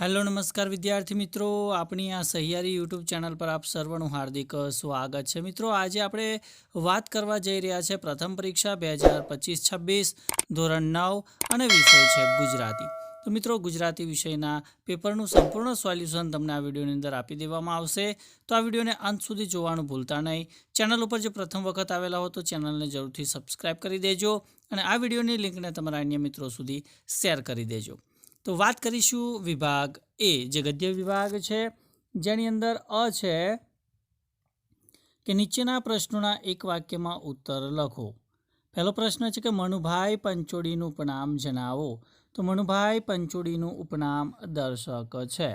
Hello નમસ્કાર વિદ્યાર્થી મિત્રો, આપણી આ સહિયારી યુટ્યુબ ચેનલ પર આપ સર્વનું હાર્દિક સ્વાગત છે। મિત્રો, આજે આપણે વાત કરવા જઈ રહ્યા છે પ્રથમ પરીક્ષા 2025-26 ધોરણ 9 અને વિષય છે ગુજરાતી। તો મિત્રો, ગુજરાતી વિષયના પેપરનું સંપૂર્ણ સોલ્યુશન તમને આ વિડીયોની અંદર આપી દેવામાં આવશે, તો આ વિડીયોને અંત સુધી જોવાનું ભૂલતા નહીં। ચેનલ ઉપર જો પ્રથમ વખત આવેલા હો તો ચેનલને જરૂરથી સબસ્ક્રાઈબ કરી દેજો અને આ વિડીયોની લિંકને તમારા અન્ય મિત્રો સુધી શેર કરી દેજો। તો વાત કરીશું વિભાગ એ, જે ગદ્ય વિભાગ છે, જેની અંદર અ છે કે નીચેના પ્રશ્નોના એક વાક્યમાં ઉત્તર લખો। પહેલો પ્રશ્ન છે કે મનુભાઈ પંચોળીનું ઉપનામ જણાવો, તો મનુભાઈ પંચોળીનું ઉપનામ દર્શક છે।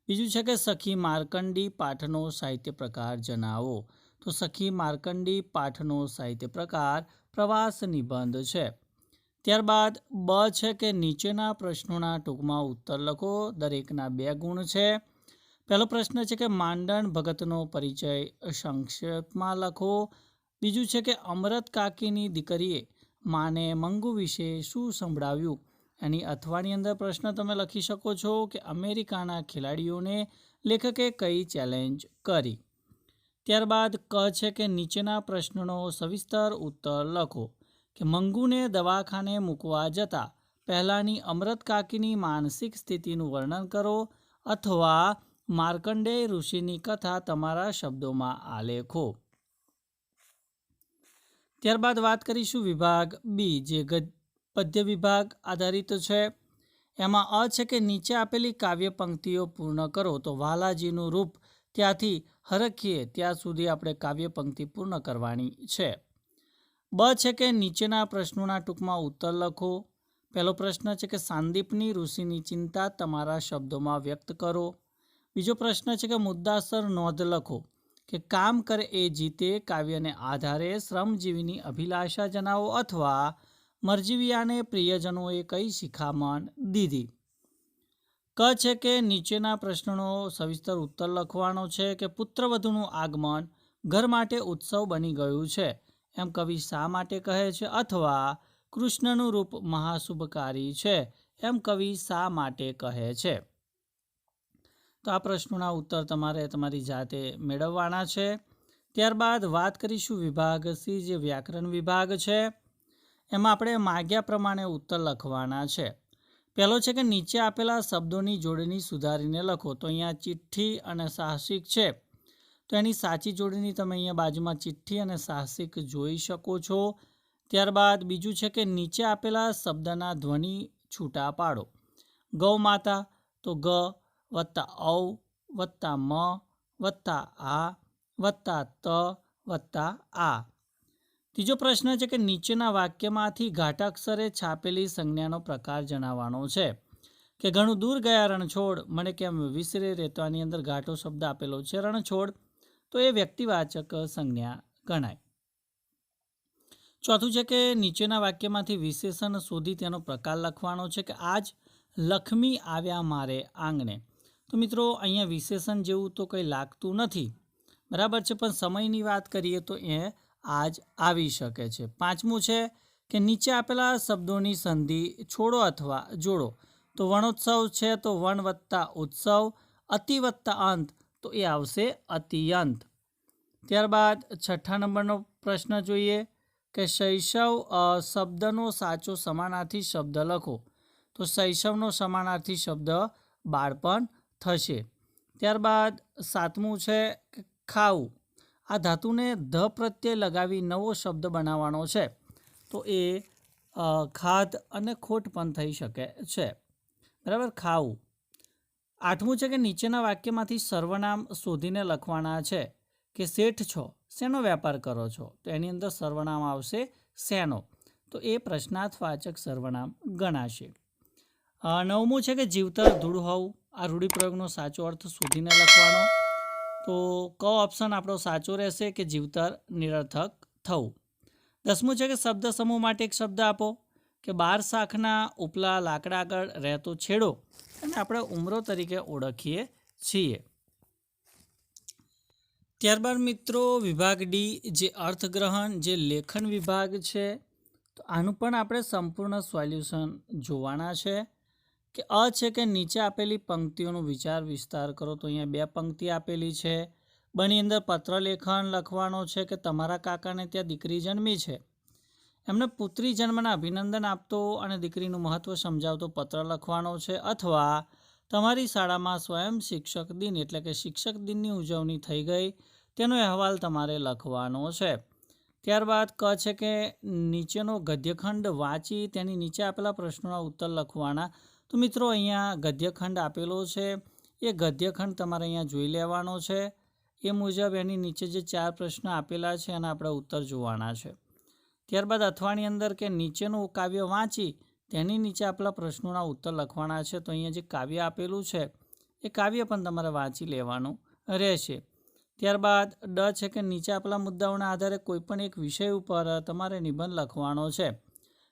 બીજું છે કે સખી માર્કંડી પાઠનો સાહિત્ય પ્રકાર જણાવો, તો સખી માર્કંડી પાઠનો સાહિત્ય પ્રકાર પ્રવાસ નિબંધ છે। ત્યારબાદ બ છે કે નીચેના પ્રશ્નોના ટૂંકમાં ઉત્તર લખો, દરેકના 2 ગુણ છે। પહેલો પ્રશ્ન છે કે માંડણ ભગતનો પરિચય સંક્ષેપમાં લખો। બીજું છે કે અમરત કાકીની દીકરીએ માને મંગુ વિશે શું સંભળાવ્યું, એની અથવાની અંદર પ્રશ્ન તમે લખી શકો છો કે અમેરિકાના ખેલાડીઓને લેખકે કઈ ચેલેન્જ કરી। ત્યારબાદ ક છે કે નીચેના પ્રશ્નનો સવિસ્તર ઉત્તર લખો કે મંગુને દવાખાને મૂકવા જતાં પહેલાંની અમરત કાકીની માનસિક સ્થિતિનું વર્ણન કરો અથવા માર્કંડેય ઋષિની કથા તમારા શબ્દોમાં આલેખો। ત્યારબાદ વાત કરીશું વિભાગ બી, જે પદ્ય વિભાગ આધારિત છે। એમાં અ છે કે નીચે આપેલી કાવ્ય પંક્તિઓ પૂર્ણ કરો, તો વાલાજીનું રૂપ ત્યાંથી હરખીએ ત્યાં સુધી આપણે કાવ્ય પંક્તિ પૂર્ણ કરવાની છે। બ છે કે નીચેના પ્રશ્નોના ટૂંકમાં ઉત્તર લખો। પહેલો પ્રશ્ન છે કે સાંદીપની ઋષિની ચિંતા તમારા શબ્દોમાં વ્યક્ત કરો। બીજો પ્રશ્ન છે કે મુદ્દાસર નોંધ લખો કે કામ કરે એ જીતે કાવ્યને આધારે શ્રમજીવીની અભિલાષા જણાવો અથવા મરજીવિયાને પ્રિયજનોએ કઈ શિખામણ દીધી। ક છે કે નીચેના પ્રશ્નનો સવિસ્તર ઉત્તર લખવાનો છે કે પુત્રવધુનું આગમન ઘર માટે ઉત્સવ બની ગયું છે એમ કવિ શા માટે કહે છે, અથવા કૃષ્ણનું રૂપ મહાશુભકારી છે એમ કવિ શા માટે કહે છે। તો આ પ્રશ્નોના ઉત્તર તમારે તમારી જાતે મેળવવાના છે। ત્યારબાદ વાત કરીશું વિભાગ સી, જે વ્યાકરણ વિભાગ છે। એમાં આપણે માગ્યા પ્રમાણે ઉત્તર લખવાના છે। પહેલો છે કે નીચે આપેલા શબ્દોની જોડણી સુધારીને લખો, તો અહીંયા ચિઠ્ઠી અને સાહસિક છે, તો એની સાચી જોડણી તમે અહીંયા બાજુમાં ચિઠ્ઠી અને સાહસિક જોઈ શકો છો। ત્યારબાદ બીજું છે કે નીચે આપેલા શબ્દના ધ્વનિ છૂટા પાડો। ગૌ માતા, તો ગ વત્તા ઔ વત્તા મ વત્તા આ વત્તા ત વત્તા આ। ત્રીજો પ્રશ્ન છે કે નીચેના વાક્યમાંથી ઘાટાક્ષરે છાપેલી સંજ્ઞાનો પ્રકાર જણાવવાનો છે કે ઘણું દૂર ગયા રણછોડ મને કેમ વિસરે રે, તો આની અંદર ઘાટો શબ્દ આપેલો છે રણછોડ, તો એ વ્યક્તિવાચક સંજ્ઞા ગણાય। ચોથું છે કે નીચેના વાક્યમાંથી વિશેષણ શોધી તેનો પ્રકાર લખવાનો છે કે આજ લક્ષ્મી આવ્યા મારે આંગણે। તો મિત્રો, અહીંયા વિશેષણ જેવું તો કંઈ લાગતું નથી, બરાબર છે, પણ સમયની વાત કરીએ તો એ આજ આવી શકે છે। પાંચમું છે કે નીચે આપેલા શબ્દોની સંધિ છોડો અથવા જોડો, તો વણોત્સવ છે તો વણ વત્તા ઉત્સવ, અતિ વત્તા અંત, તો એ આવશે અત્યંત। ત્યારબાદ છઠ્ઠા નંબરનો પ્રશ્ન જોઈએ કે શૈશવ શબ્દનો સાચો સમાનાર્થી શબ્દ લખો, તો શૈશવનો સમાનાર્થી શબ્દ બાળપણ થશે। ત્યારબાદ સાતમું છે કે ખાવું, આ ધાતુને ધ પ્રત્યે લગાવી નવો શબ્દ બનાવવાનો છે, તો એ ખાધ અને ખોટ પણ થઈ શકે છે, બરાબર, ખાવું। આઠમું છે કે નીચેના વાક્યમાંથી સર્વનામ શોધીને લખવાના છે કે શેઠ છો, શેનો વેપાર કરો છો, તો એની અંદર સર્વનામ આવશે શેનો, તો એ પ્રશ્નાર્થવાચક સર્વનામ ગણાશે। નવમું છે કે જીવતર ધૂળ હોવું, આ રૂઢિપ્રયોગનો સાચો અર્થ શોધીને લખવાનો, તો ક ઓપ્શન આપણો સાચો રહેશે કે જીવતર નિરર્થક થવું। 10મું છે કે શબ્દ સમૂહ માટે એક શબ્દ આપો, કે 12 શાખના ઉપલા લાકડા આગળ રહેતો છેડો અને આપણે ઉમરો તરીકે ઓળખીએ છીએ। ત્યારબાદ મિત્રો વિભાગ ડી, જે અર્થગ્રહણ, જે લેખન વિભાગ છે, તો આનું પણ આપણે સંપૂર્ણ સોલ્યુશન જોવાના છે કે અ છે કે નીચે આપેલી પંક્તિઓનો વિચાર વિસ્તાર કરો. તો અહીંયા 2 પંક્તિ આપેલી છે. બની અંદર પત્ર લેખન લખવાનો છે કે તમારા કાકાને ત્યાં દીકરી જન્મી છે, એમને પુત્રી જન્મના અભિનંદન આપતો અને દીકરીનું મહત્ત્વ સમજાવતો પત્ર લખવાનો છે, અથવા તમારી શાળામાં સ્વયં શિક્ષક દિન એટલે કે શિક્ષક દિનની ઉજવણી થઈ ગઈ તેનો અહેવાલ તમારે લખવાનો છે. ત્યારબાદ ક છે કે નીચેનો ગદ્યખંડ વાંચી તેની નીચે આપેલા પ્રશ્નોના ઉત્તર લખવાના. તો મિત્રો અહીંયા ગદ્યખંડ આપેલો છે, એ ગદ્યખંડ તમારે અહીંયા જોઈ લેવાનો છે. એ મુજબ એની નીચે જે 4 પ્રશ્ન આપેલા છે એના આપણે ઉત્તર જોવાના છે. ત્યારબાદ અથવાની અંદર કે નીચેનું કાવ્ય વાંચી તેની નીચે આપેલા પ્રશ્નોના ઉત્તર લખવાના છે. તો અહીંયા જે કાવ્ય આપેલું છે એ કાવ્ય પણ તમારે વાંચી લેવાનું રહેશે. ત્યારબાદ ડ છે કે નીચે આપેલા મુદ્દાઓના આધારે કોઈપણ એક વિષય ઉપર તમારે નિબંધ લખવાનો છે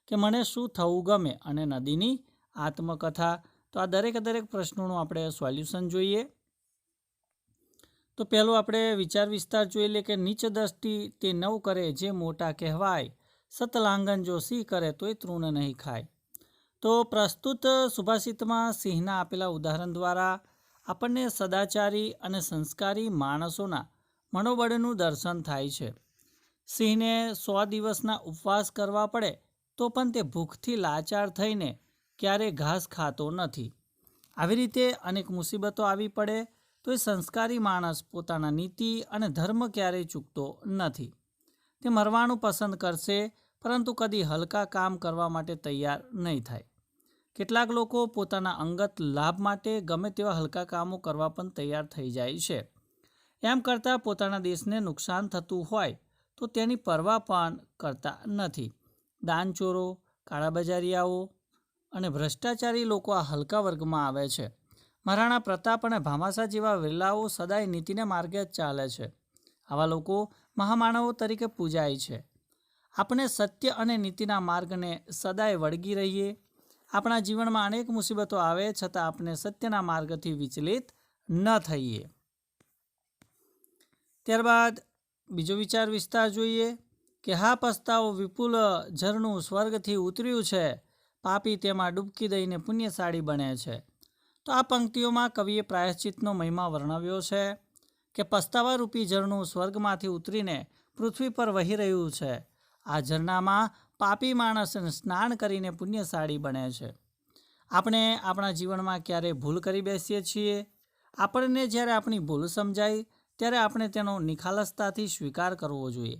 કે મને શું થવું ગમે અને નદીની આત્મકથા. તો આ દરેક પ્રશ્નોનું આપણે સોલ્યુશન જોઈએ. તો પહેલું આપણે વિચાર વિસ્તાર જોઈ લે કે નીચ દ્રષ્ટિ તે નવ કરે જે મોટા કહેવાય, સતલાંગન જો સિંહ કરે તોય તૃણ નહીં ખાય. તો પ્રસ્તુત સુભાષિતમાં સિંહના આપેલા ઉદાહરણ દ્વારા આપણને સદાચારી અને સંસ્કારી માણસોના મનોબળનું દર્શન થાય છે. સિંહને 100 દિવસના ઉપવાસ કરવા પડે તો પણ તે ભૂખથી લાચાર થઈને ક્યારેય ઘાસ ખાતો નથી. આવી રીતે અનેક મુસીબતો આવી પડે તો એ સંસ્કારી માણસ પોતાના નીતિ અને ધર્મ ક્યારેય ચૂકતો નથી. તે મરવાનું પસંદ કરશે, પરંતુ કદી હલકા કામ કરવા માટે તૈયાર નહીં થાય. કેટલાક લોકો પોતાના અંગત લાભ માટે ગમે તેવા હલકા કામો કરવા પણ તૈયાર થઈ જાય છે. એમ કરતાં પોતાના દેશને નુકસાન થતું હોય તો તેની પરવા પણ કરતા નથી. દાનચોરો, કાળાબજારિયાઓ અને ભ્રષ્ટાચારી લોકો આ હલકા વર્ગમાં આવે છે. મહારાણા પ્રતાપ અને ભામાશા જેવા વિરલાઓ સદાય નીતિને માર્ગે જ ચાલે છે. આવા લોકો મહામાનવો તરીકે પૂજાય છે. આપણે સત્ય અને નીતિના માર્ગને સદાય વળગી રહીએ. આપણા જીવનમાં અનેક મુસીબતો આવે છતાં આપણે સત્યના માર્ગથી વિચલિત ન થઈએ. ત્યારબાદ બીજો વિચાર વિસ્તાર જોઈએ કે હા પસ્તાવો વિપુલ ઝરણું સ્વર્ગથી ઉતર્યું છે, પાપી તેમાં ડૂબકી દઈને પુણ્યશાળી બને છે. તો આ પંક્તિઓમાં કવિએ પ્રાયશ્ચિતનો મહિમા વર્ણવ્યો છે કે પસ્તાવા રૂપી ઝરણું સ્વર્ગમાંથી ઉતરીને પૃથ્વી પર વહી રહ્યું છે. આ ઝરણામાં પાપી માણસ સ્નાન કરીને પુણ્યશાળી બને છે. આપણે આપણા જીવનમાં ક્યારેય ભૂલ કરી બેસીએ છીએ. આપણને જ્યારે આપણી ભૂલ સમજાય ત્યારે આપણે તેનો નિખાલસતાથી સ્વીકાર કરવો જોઈએ.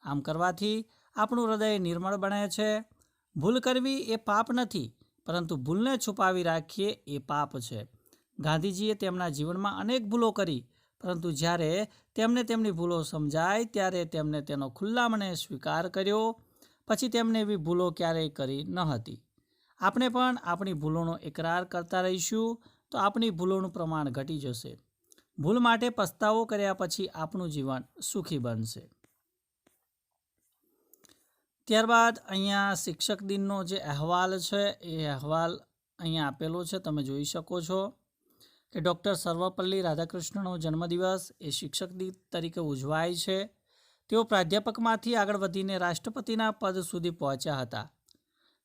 આમ કરવાથી આપણું હૃદય નિર્મળ બને છે. ભૂલ કરવી એ પાપ નથી, પરંતુ ભૂલને છુપાવી રાખીએ એ પાપ છે. ગાંધીજીએ તેમના જીવનમાં અનેક ભૂલો કરી, પરંતુ જ્યારે તેમને તેમની ભૂલો સમજાય ત્યારે તેમણે તેનો ખુલ્લા મને સ્વીકાર કર્યો. પછી તેમણે એવી ભૂલો ક્યારેય કરી ન હતી. આપણે પણ આપણી ભૂલોનો ઇકરાર કરતા રહીશું તો આપણી ભૂલોનું પ્રમાણ ઘટી જશે. ભૂલ માટે પસ્તાવો કર્યા પછી આપણું જીવન સુખી બનશે. ત્યારબાદ અહીંયા શિક્ષક દિનનો જે અહેવાલ છે એ અહેવાલ અહીંયા આપેલો છે, તમે જોઈ શકો છો કે ડૉક્ટર સર્વપલ્લી રાધાકૃષ્ણનો જન્મદિવસ એ શિક્ષક દિન તરીકે ઉજવાય છે. તેઓ પ્રાધ્યાપકમાંથી આગળ વધીને રાષ્ટ્રપતિના પદ સુધી પહોંચ્યા હતા.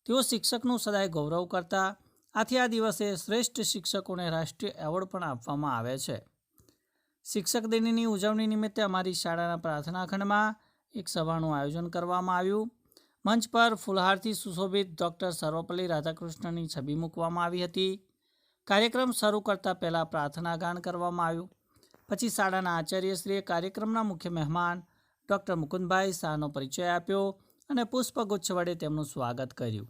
તેઓ શિક્ષકનું સદાય ગૌરવ કરતા. આથી આ દિવસે શ્રેષ્ઠ શિક્ષકોને રાષ્ટ્રીય એવોર્ડ પણ આપવામાં આવે છે. શિક્ષક દિનની ઉજવણી નિમિત્તે અમારી શાળાના પ્રાર્થના ખંડમાં એક સભાનું આયોજન કરવામાં આવ્યું. મંચ પર ફૂલહારથી સુશોભિત ડૉક્ટર સર્વપલ્લી રાધાકૃષ્ણની છબી મૂકવામાં આવી હતી. કાર્યક્રમ શરૂ કરતાં પહેલાં પ્રાર્થના ગાન કરવામાં આવ્યું. પછી શાળાના આચાર્યશ્રીએ કાર્યક્રમના મુખ્ય મહેમાન ડૉક્ટર મુકુંદભાઈ શાહનો પરિચય આપ્યો અને પુષ્પગુચ્છ વડે તેમનું સ્વાગત કર્યું.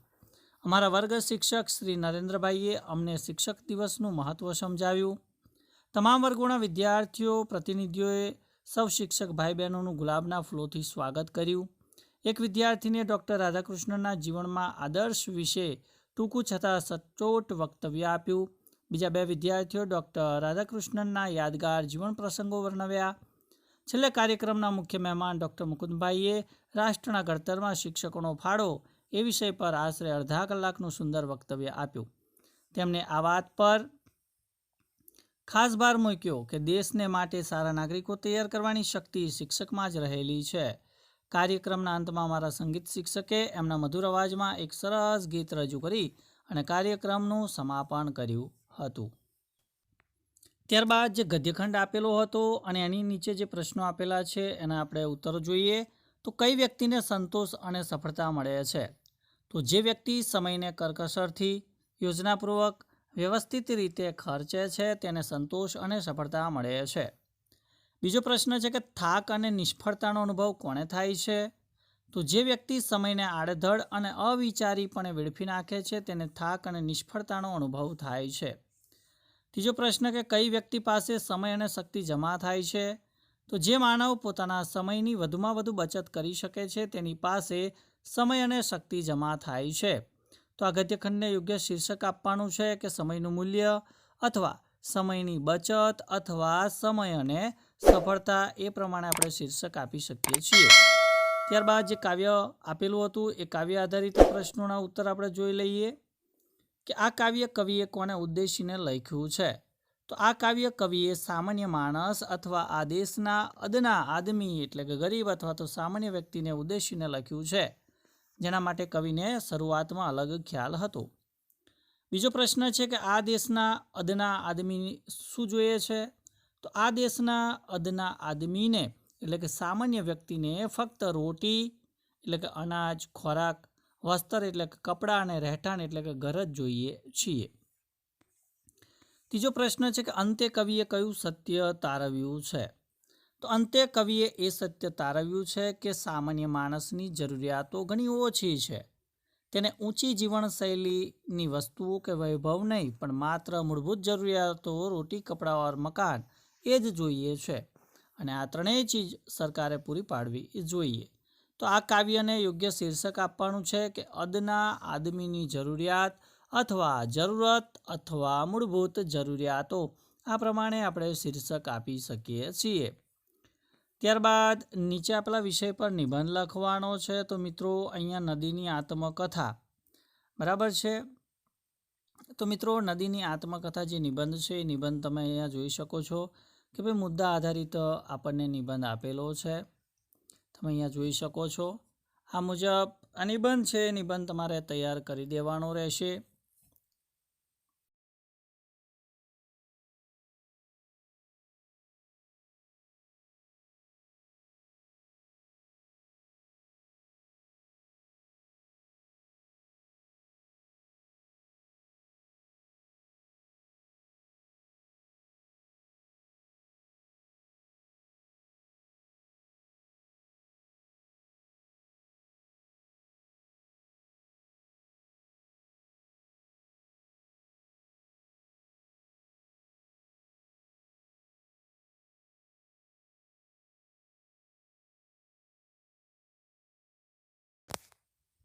અમારા વર્ગ શિક્ષક શ્રી નરેન્દ્રભાઈએ અમને શિક્ષક દિવસનું મહત્ત્વ સમજાવ્યું. તમામ વર્ગોના વિદ્યાર્થીઓ પ્રતિનિધિઓએ સૌ શિક્ષક ભાઈ બહેનોનું ગુલાબના ફૂલોથી સ્વાગત કર્યું. એક વિદ્યાર્થીને ડૉક્ટર રાધાકૃષ્ણનના જીવનમાં આદર્શ વિશે ટૂંકું છતાં સચોટ વક્તવ્ય આપ્યું. બીજા 2 વિદ્યાર્થીઓ ડૉક્ટર રાધાકૃષ્ણનના યાદગાર જીવન પ્રસંગો વર્ણવ્યા. છેલ્લે કાર્યક્રમના મુખ્ય મહેમાન ડૉક્ટર મુકુંદભાઈએ રાષ્ટ્રના ઘડતરમાં શિક્ષકોનો ફાળો એ વિષય પર આશરે અડધા કલાકનું સુંદર વક્તવ્ય આપ્યું. તેમણે આ વાત પર ખાસ ભાર મૂક્યો કે દેશને માટે સારા નાગરિકો તૈયાર કરવાની શક્તિ શિક્ષકમાં જ રહેલી છે. કાર્યક્રમના અંતમાં અમારા સંગીત શિક્ષકે એમના મધુર અવાજમાં એક સરસ ગીત રજૂ કરી અને કાર્યક્રમનું સમાપન કર્યું હતું. ત્યારબાદ જે ગદ્યખંડ આપેલો હતો અને એની નીચે જે પ્રશ્નો આપેલા છે એના આપણે ઉત્તરો જોઈએ. તો કઈ વ્યક્તિને સંતોષ અને સફળતા મળે છે? તો જે વ્યક્તિ સમયને કરકસરથી, યોજનાપૂર્વક, વ્યવસ્થિત રીતે ખર્ચે છે તેને સંતોષ અને સફળતા મળે છે. બીજો પ્રશ્ન છે કે થાક અને નિષ્ફળતાનો અનુભવ કોને થાય છે? તો જે વ્યક્તિ સમયને આડેધડ અને અવિચારીપણે વેડફી નાખે છે તેને થાક અને નિષ્ફળતાનો અનુભવ થાય છે. ત્રીજો પ્રશ્ન કે કઈ વ્યક્તિ પાસે સમય અને શક્તિ જમા થાય છે? તો જે માનવ પોતાના સમયની વધુમાં વધુ બચત કરી શકે છે તેની પાસે સમય અને શક્તિ જમા થાય છે. તો આ ગદ્યખંડને યોગ્ય શીર્ષક આપવાનું છે કે સમયનું મૂલ્ય અથવા સમયની બચત અથવા સમય અને સફળતા, એ પ્રમાણે આપણે શીર્ષક આપી શકીએ છીએ. ત્યારબાદ જે કાવ્ય આપેલું હતું એ કાવ્ય આધારિત પ્રશ્નોના ઉત્તર આપણે જોઈ લઈએ કે આ કાવ્ય કવિએ કોને ઉદ્દેશીને લખ્યું છે? તો આ કાવ્ય કવિએ સામાન્ય માણસ અથવા આ દેશના અદના આદમી એટલે કે ગરીબ અથવા તો સામાન્ય વ્યક્તિને ઉદ્દેશીને લખ્યું છે, જેના માટે કવિને શરૂઆતમાં અલગ ખ્યાલ હતો. બીજો પ્રશ્ન છે કે આ દેશના અદના આદમી શું જોઈએ છે? તો આ દેશના અદના આદમીને એટલે કે સામાન્ય વ્યક્તિને ફક્ત રોટી એટલે કે અનાજ, ખોરાક, વસ્ત્ર એટલે કે કપડાં અને રહેઠાણ એટલે કે ઘર જ જોઈએ છીએ. ત્રીજો પ્રશ્ન છે કે અંતે કવિએ કયું સત્ય તારવ્યું છે? તો અંતે કવિએ એ સત્ય તારવ્યું છે કે સામાન્ય માણસની જરૂરિયાતો ઘણી ઓછી છે. તેને ઊંચી જીવનશૈલીની વસ્તુઓ કે વૈભવ નહીં, પણ માત્ર મૂળભૂત જરૂરિયાતો રોટી, કપડાં ઓર મકાન એ જ જોઈએ છે અને આ ત્રણેય ચીજ સરકારે પૂરી પાડવી જોઈએ. તો આ કાવ્યને યોગ્ય શીર્ષક આપવાનું છે કે અદના આદમીની જરૂરિયાત અથવા જરૂરત અથવા મૂળભૂત જરૂરિયાતો. આ પ્રમાણે આપણે શીર્ષક આપી શકીએ છીએ. ત્યારબાદ નીચે આપેલા વિષય પર નિબંધ લખવાનો છે. તો મિત્રો અહીંયા નદીની આત્મકથા, બરાબર છે. તો મિત્રો નદીની આત્મકથા જે નિબંધ છે એ નિબંધ તમે અહીંયા જોઈ શકો છો કે ભાઈ મુદ્દા આધારિત આપણને નિબંધ આપેલો છે. તમે અહીંયા જોઈ શકો છો. આ મુજબ આ નિબંધ છે, નિબંધ તમારે તૈયાર કરી દેવાનો રહેશે.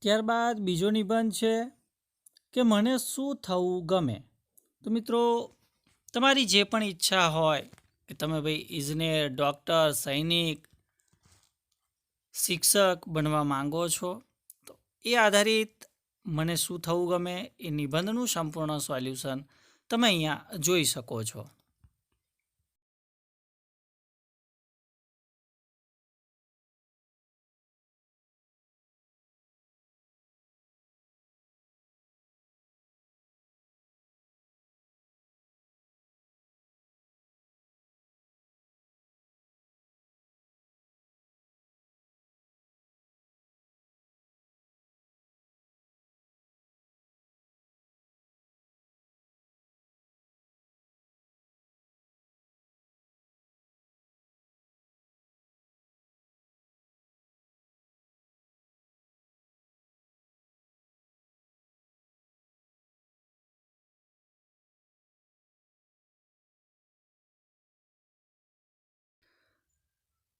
ત્યારબાદ બીજો નિબંધ છે કે મને શું થવું ગમે? તો મિત્રો તમારી જે પણ ઈચ્છા હોય કે તમે ભાઈ ઇજનેર, ડૉક્ટર, સૈનિક, શિક્ષક બનવા માંગો છો, તો એ આધારિત મને શું થવું ગમે એ નિબંધનું સંપૂર્ણ સોલ્યુશન તમે અહીંયા જોઈ શકો છો.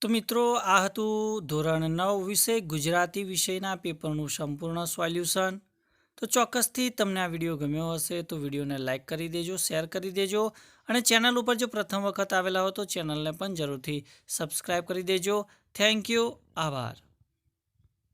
તો મિત્રો આ હતું ધોરણ 9 વિષય ગુજરાતી વિષયના પેપરનું સંપૂર્ણ સોલ્યુશન. તો ચોક્કસથી તમને આ વિડીયો ગમ્યો હશે તો વિડીયોને લાઇક કરી દેજો, શેર કરી દેજો અને ચેનલ ઉપર જો પ્રથમ વખત આવેલા હો તો ચેનલને પણ જરૂરથી સબસ્ક્રાઈબ કરી દેજો. Thank you. આભાર.